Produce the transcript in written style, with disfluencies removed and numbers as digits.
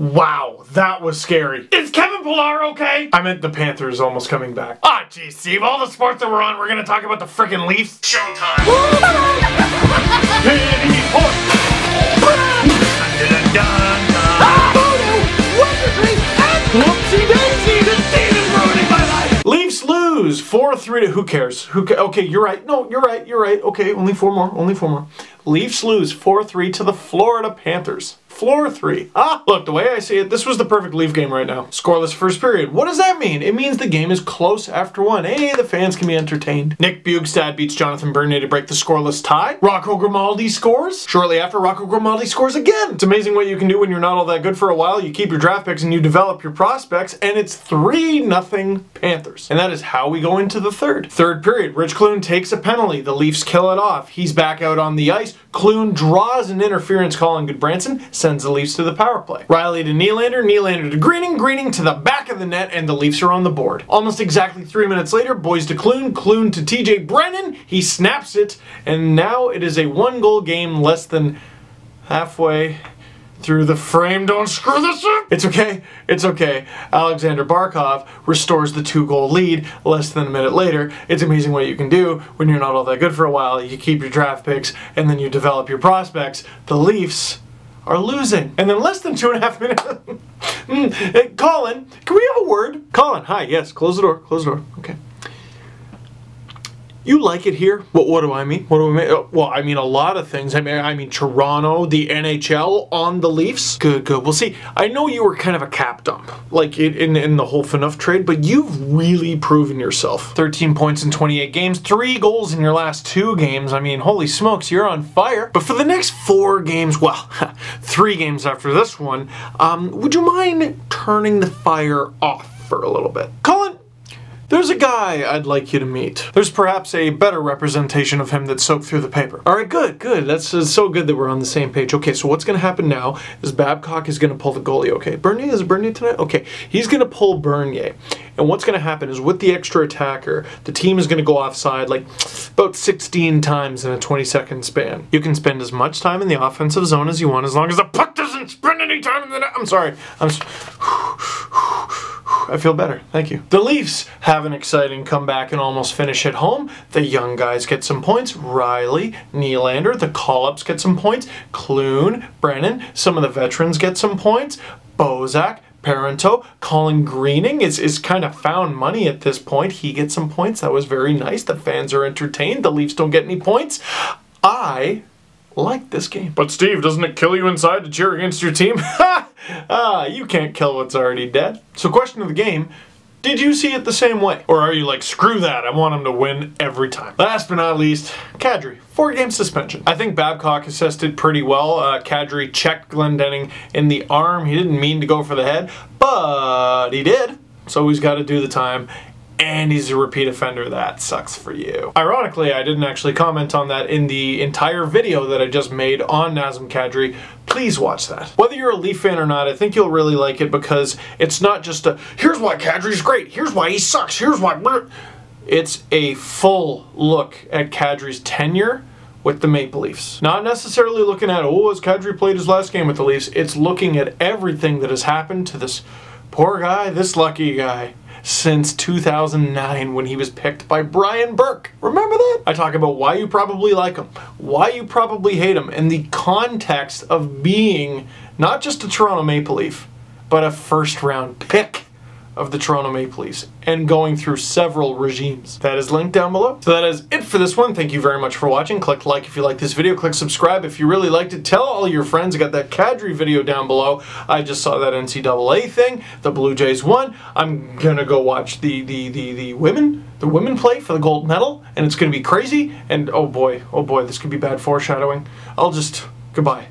Wow, that was scary. Is Kevin Pillar okay? I meant the Panthers almost coming back. Ah, geez, Steve, all the sports that we're on, we're gonna talk about the frickin' Leafs. Showtime. Pity point. Whoopsie daisy, this team is ruining my life. Leafs lose 4-3 to who cares? Okay, you're right. No, you're right. Okay, only four more. Leafs lose 4-3 to the Florida Panthers. Floor 3. Look, the way I see it, this was the perfect Leaf game right now. Scoreless first period. What does that mean? It means the game is close after one. Hey, the fans can be entertained. Nick Bjugstad beats Jonathan Bernier to break the scoreless tie. Rocco Grimaldi scores. Shortly after, Rocco Grimaldi scores again. It's amazing what you can do when you're not all that good for a while. You keep your draft picks and you develop your prospects, and it's 3-0 Panthers. And that is how we go into the third. Third period, Rich Clune takes a penalty. The Leafs kill it off. He's back out on the ice. Clune draws an interference call on Goodbranson, sends the Leafs to the power play. Riley to Nylander, Nylander to Greening, Greening to the back of the net, and the Leafs are on the board. Almost exactly 3 minutes later, Boys to Clune, Clune to TJ Brennan, he snaps it, and now it is a 1-goal game less than halfway through the frame. Don't screw this up! It's okay. Alexander Barkov restores the 2-goal lead less than a minute later. It's amazing what you can do when you're not all that good for a while. You keep your draft picks and then you develop your prospects. The Leafs are losing. And then less than 2.5 minutes. Colin, can we have a word? Colin, hi, yes, close the door, okay. You like it here? What do I mean? What do I mean? Well, I mean a lot of things. I mean Toronto, the NHL on the Leafs. Good. We'll see. I know you were kind of a cap dump, like in the whole FNUF trade, but you've really proven yourself. 13 points in 28 games, 3 goals in your last 2 games. I mean, holy smokes, you're on fire. But for the next 4 games, well, 3 games after this one, would you mind turning the fire off for a little bit? Colin, there's a guy I'd like you to meet. There's perhaps a better representation of him that soaked through the paper. All right, good. That's so good that we're on the same page. Okay, so what's going to happen now is Babcock is going to pull the goalie, okay? Bernier, is it Bernier tonight? Okay, he's going to pull Bernier. And what's going to happen is with the extra attacker, the team is going to go offside like about 16 times in a 20-second span. You can spend as much time in the offensive zone as you want as long as the puck doesn't spend any time in the net. I'm sorry. I feel better. Thank you. The Leafs have an exciting comeback and almost finish at home. The young guys get some points. Riley, Nylander, the call-ups get some points. Clune, Brennan, some of the veterans get some points. Bozak, Parento, Colin Greening is kind of found money at this point. He gets some points. That was very nice. The fans are entertained. The Leafs don't get any points. I like this game. But Steve, doesn't it kill you inside to cheer against your team? You can't kill what's already dead. So question of the game, did you see it the same way? Or are you like, screw that, I want him to win every time? Last but not least, Kadri, 4-game suspension. I think Babcock assessed it pretty well. Kadri checked Glendening in the arm. He didn't mean to go for the head, but he did. So he's got to do the time. And he's a repeat offender. That sucks for you. Ironically, I didn't actually comment on that in the entire video that I just made on Nazem Kadri. Please watch that. Whether you're a Leaf fan or not, I think you'll really like it because it's not just a, here's why Kadri's great, here's why he sucks, here's why... It's a full look at Kadri's tenure with the Maple Leafs. Not necessarily looking at, oh, has Kadri played his last game with the Leafs? It's looking at everything that has happened to this poor guy, this lucky guy, since 2009 when he was picked by Brian Burke. Remember that? I talk about why you probably like him, why you probably hate him, and the context of being not just a Toronto Maple Leaf, but a first-round pick of the Toronto Maple Leafs and going through several regimes. That is linked down below. So that is it for this one. Thank you very much for watching. Click like if you like this video. Click subscribe if you really liked it. Tell all your friends. I got that Kadri video down below. I just saw that NCAA thing. The Blue Jays won. I'm gonna go watch the women play for the gold medal, and it's gonna be crazy. And oh boy, this could be bad foreshadowing. Goodbye.